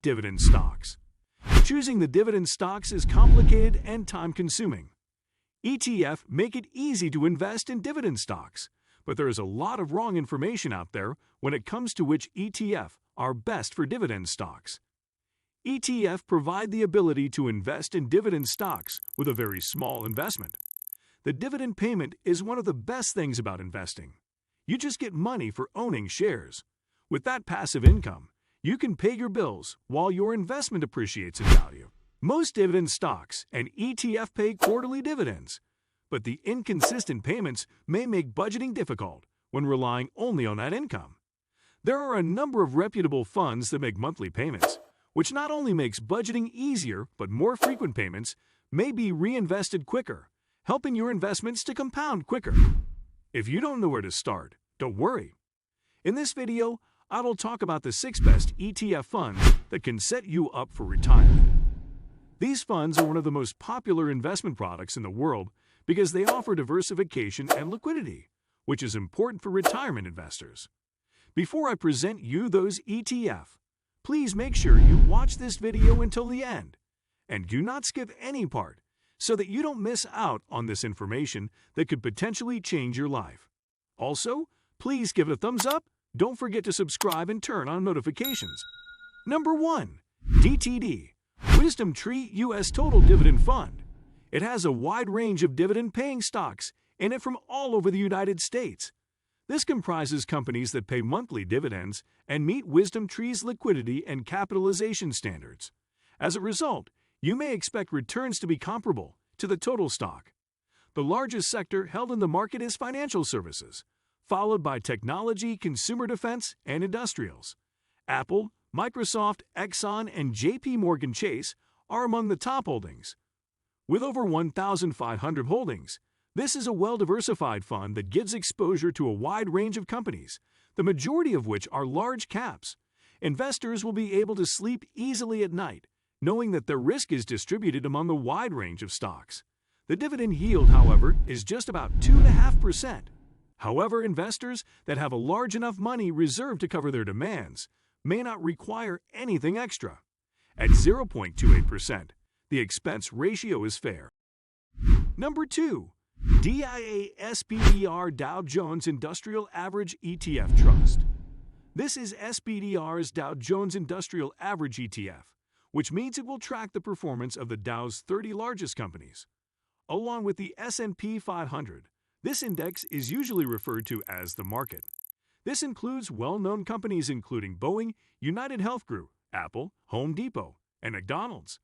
Dividend stocks. Choosing the dividend stocks is complicated and time-consuming. ETFs make it easy to invest in dividend stocks, but there is a lot of wrong information out there when it comes to which ETFs are best for dividend stocks. ETFs provide the ability to invest in dividend stocks with a very small investment. The dividend payment is one of the best things about investing. You just get money for owning shares. With that passive income, you can pay your bills while your investment appreciates in value. Most dividend stocks and ETFs pay quarterly dividends, but the inconsistent payments may make budgeting difficult when relying only on that income. There are a number of reputable funds that make monthly payments, which not only makes budgeting easier, but more frequent payments may be reinvested quicker, helping your investments to compound quicker. If you don't know where to start, don't worry. In this video, I will talk about the 6 best ETF funds that can set you up for retirement. These funds are one of the most popular investment products in the world because they offer diversification and liquidity, which is important for retirement investors. Before I present you those ETFs, please make sure you watch this video until the end and do not skip any part so that you don't miss out on this information that could potentially change your life. Also, please give it a thumbs up. Don't forget to subscribe and turn on notifications. Number 1. DTD, Wisdom Tree U.S. Total Dividend Fund. It has a wide range of dividend-paying stocks in it from all over the United States. This comprises companies that pay monthly dividends and meet Wisdom Tree's liquidity and capitalization standards. As a result, you may expect returns to be comparable to the total stock. The largest sector held in the market is financial services, followed by technology, consumer defense, and industrials. Apple, Microsoft, Exxon, and J.P. Morgan Chase are among the top holdings. With over 1,500 holdings, this is a well-diversified fund that gives exposure to a wide range of companies, the majority of which are large caps. Investors will be able to sleep easily at night, knowing that their risk is distributed among a wide range of stocks. The dividend yield, however, is just about 2.5%. However, investors that have a large enough money reserved to cover their demands may not require anything extra. At 0.28%, the expense ratio is fair. Number 2. DIA SPDR Dow Jones Industrial Average ETF Trust. This is SPDR's Dow Jones Industrial Average ETF, which means it will track the performance of the Dow's 30 largest companies, along with the S&P 500. This index is usually referred to as the market. This includes well-known companies including Boeing, United Health Group, Apple, Home Depot, and McDonald's.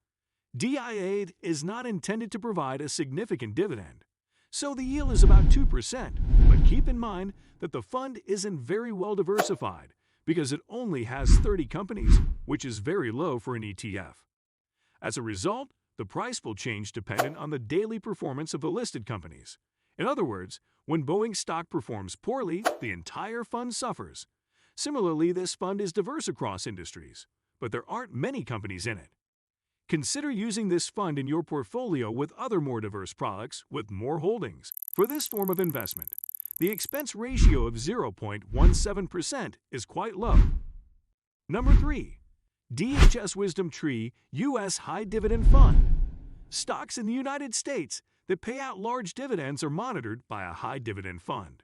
DIA is not intended to provide a significant dividend, so the yield is about 2%, but keep in mind that the fund isn't very well diversified because it only has 30 companies, which is very low for an ETF. As a result, the price will change dependent on the daily performance of the listed companies. In other words, when Boeing stock performs poorly, the entire fund suffers. Similarly, this fund is diverse across industries, but there aren't many companies in it. Consider using this fund in your portfolio with other more diverse products with more holdings. For this form of investment, the expense ratio of 0.17% is quite low. Number 3. DHS Wisdom Tree U.S. High Dividend Fund. Stocks in the United States that pay out large dividends are monitored by a high dividend fund.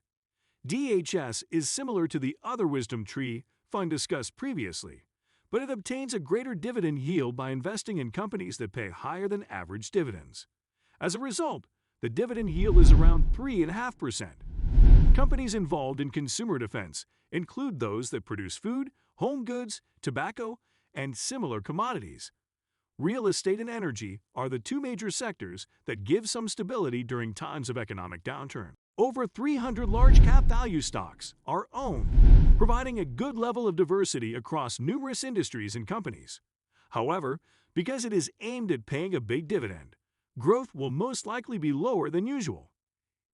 DHS is similar to the other Wisdom Tree fund discussed previously, but it obtains a greater dividend yield by investing in companies that pay higher than average dividends. As a result, the dividend yield is around 3.5%. Companies involved in consumer defense include those that produce food, home goods, tobacco, and similar commodities. Real estate and energy are the 2 major sectors that give some stability during times of economic downturn. Over 300 large-cap value stocks are owned, providing a good level of diversity across numerous industries and companies. However, because it is aimed at paying a big dividend, growth will most likely be lower than usual.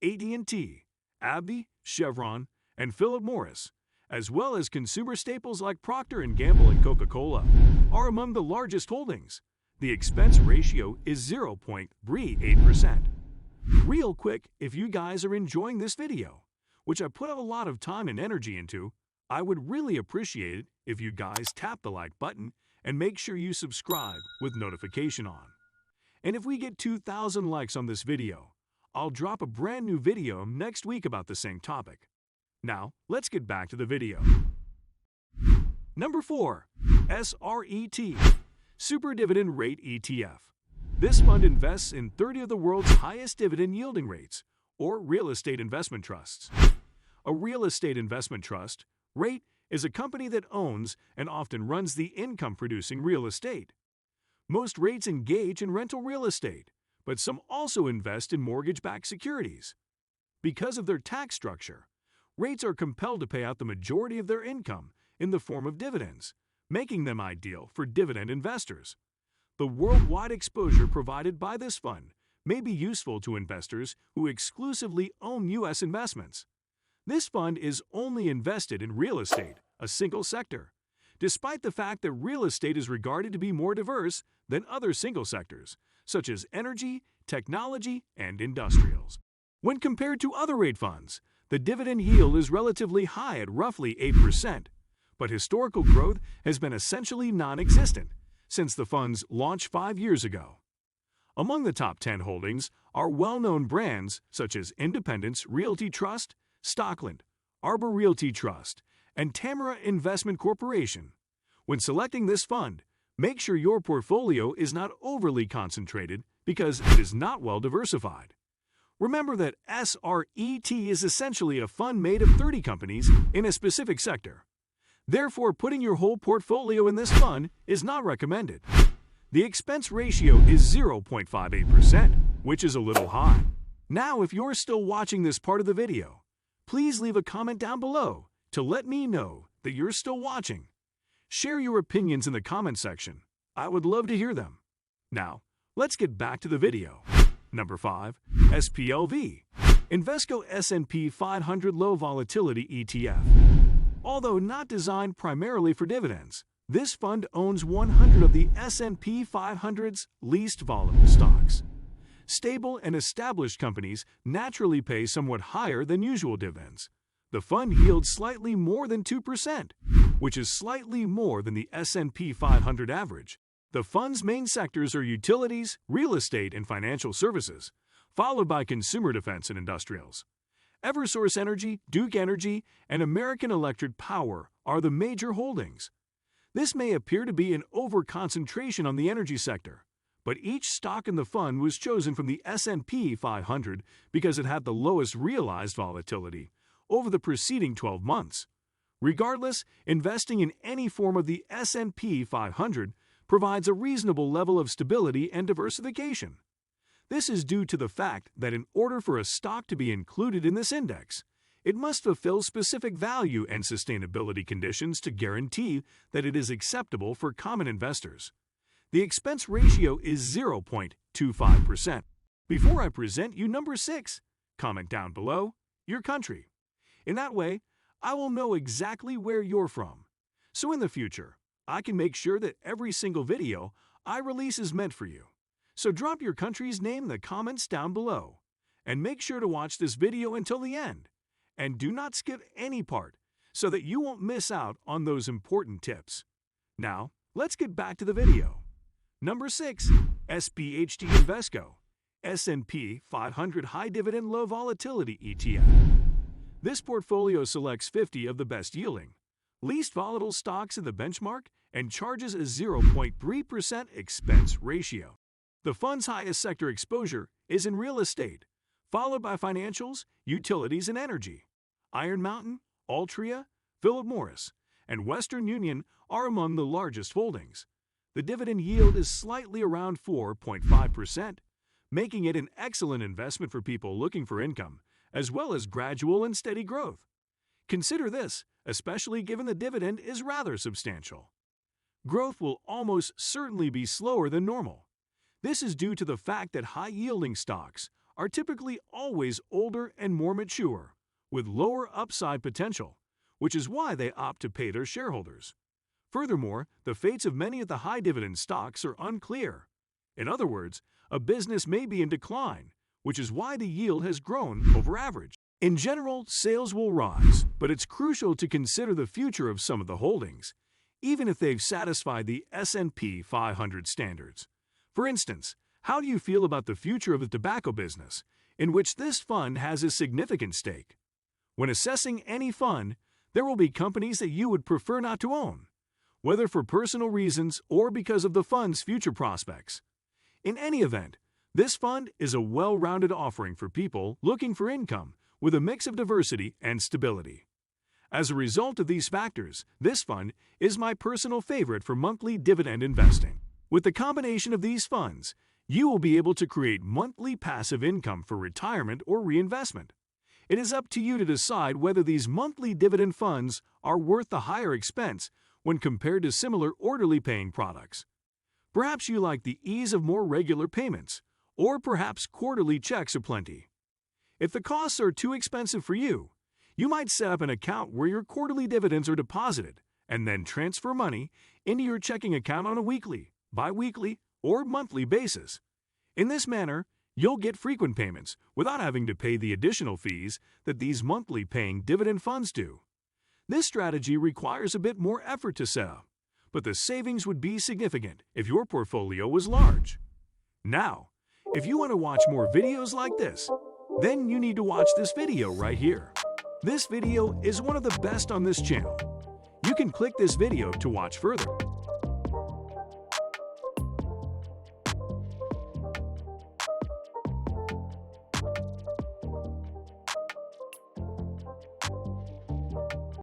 AT&T, AbbVie, Chevron, and Philip Morris, as well as consumer staples like Procter & Gamble and Coca-Cola, are among the largest holdings. The expense ratio is 0.38%. Real quick, if you guys are enjoying this video, which I put a lot of time and energy into, I would really appreciate it if you guys tap the like button and make sure you subscribe with notification on. And if we get 2,000 likes on this video, I'll drop a brand new video next week about the same topic. Now, let's get back to the video. Number 4. SRET, Super Dividend Rate ETF. This fund invests in 30 of the world's highest dividend yielding rates, or real estate investment trusts. A real estate investment trust, REIT, is a company that owns and often runs the income-producing real estate. Most REITs engage in rental real estate, but some also invest in mortgage-backed securities. Because of their tax structure, REITs are compelled to pay out the majority of their income in the form of dividends, making them ideal for dividend investors. The worldwide exposure provided by this fund may be useful to investors who exclusively own U.S. investments. This fund is only invested in real estate, a single sector, despite the fact that real estate is regarded to be more diverse than other single sectors, such as energy, technology, and industrials. When compared to other REIT funds, the dividend yield is relatively high at roughly 8%, but historical growth has been essentially non-existent since the fund's launch 5 years ago. Among the top 10 holdings are well-known brands such as Independence Realty Trust, Stockland, Arbor Realty Trust, and Tamara Investment Corporation. When selecting this fund, make sure your portfolio is not overly concentrated because it is not well diversified. Remember that SRET is essentially a fund made of 30 companies in a specific sector. Therefore, putting your whole portfolio in this fund is not recommended. The expense ratio is 0.58%, which is a little high. Now, if you're still watching this part of the video, please leave a comment down below to let me know that you're still watching. Share your opinions in the comment section. I would love to hear them. Now, let's get back to the video. Number 5. SPLV, Invesco S&P 500 Low Volatility ETF. Although not designed primarily for dividends, this fund owns 100 of the S&P 500's least volatile stocks. Stable and established companies naturally pay somewhat higher than usual dividends. The fund yields slightly more than 2%, which is slightly more than the S&P 500 average. The fund's main sectors are utilities, real estate, and financial services, followed by consumer defense and industrials. Eversource Energy, Duke Energy, and American Electric Power are the major holdings. This may appear to be an over-concentration on the energy sector, but each stock in the fund was chosen from the S&P 500 because it had the lowest realized volatility over the preceding 12 months. Regardless, investing in any form of the S&P 500 provides a reasonable level of stability and diversification. This is due to the fact that in order for a stock to be included in this index, it must fulfill specific value and sustainability conditions to guarantee that it is acceptable for common investors. The expense ratio is 0.25%. Before I present you number 6, comment down below your country. In that way, I will know exactly where you're from. So in the future, I can make sure that every single video I release is meant for you. So drop your country's name in the comments down below. And make sure to watch this video until the end. And do not skip any part so that you won't miss out on those important tips. Now, let's get back to the video. Number 6. SPHD Invesco, S&P 500 High Dividend Low Volatility ETF. This portfolio selects 50 of the best yielding, least volatile stocks in the benchmark and charges a 0.3% expense ratio. The fund's highest sector exposure is in real estate, followed by financials, utilities, and energy. Iron Mountain, Altria, Philip Morris, and Western Union are among the largest holdings. The dividend yield is slightly around 4.5%, making it an excellent investment for people looking for income, as well as gradual and steady growth. Consider this, especially given the dividend is rather substantial. Growth will almost certainly be slower than normal. This is due to the fact that high-yielding stocks are typically always older and more mature, with lower upside potential, which is why they opt to pay their shareholders. Furthermore, the fates of many of the high-dividend stocks are unclear. In other words, a business may be in decline, which is why the yield has grown over average. In general, sales will rise, but it's crucial to consider the future of some of the holdings. even if they've satisfied the S&P 500 standards. For instance, how do you feel about the future of the tobacco business, in which this fund has a significant stake? When assessing any fund, there will be companies that you would prefer not to own, whether for personal reasons or because of the fund's future prospects. In any event, this fund is a well-rounded offering for people looking for income with a mix of diversity and stability. As a result of these factors, this fund is my personal favorite for monthly dividend investing. With the combination of these funds, you will be able to create monthly passive income for retirement or reinvestment. It is up to you to decide whether these monthly dividend funds are worth the higher expense when compared to similar orderly paying products. Perhaps you like the ease of more regular payments, or perhaps quarterly checks are plenty. If the costs are too expensive for you, you might set up an account where your quarterly dividends are deposited and then transfer money into your checking account on a weekly, bi-weekly, or monthly basis. In this manner, you'll get frequent payments without having to pay the additional fees that these monthly paying dividend funds do. This strategy requires a bit more effort to set up, but the savings would be significant if your portfolio was large. Now, if you want to watch more videos like this, then you need to watch this video right here. This video is one of the best on this channel. You can click this video to watch further.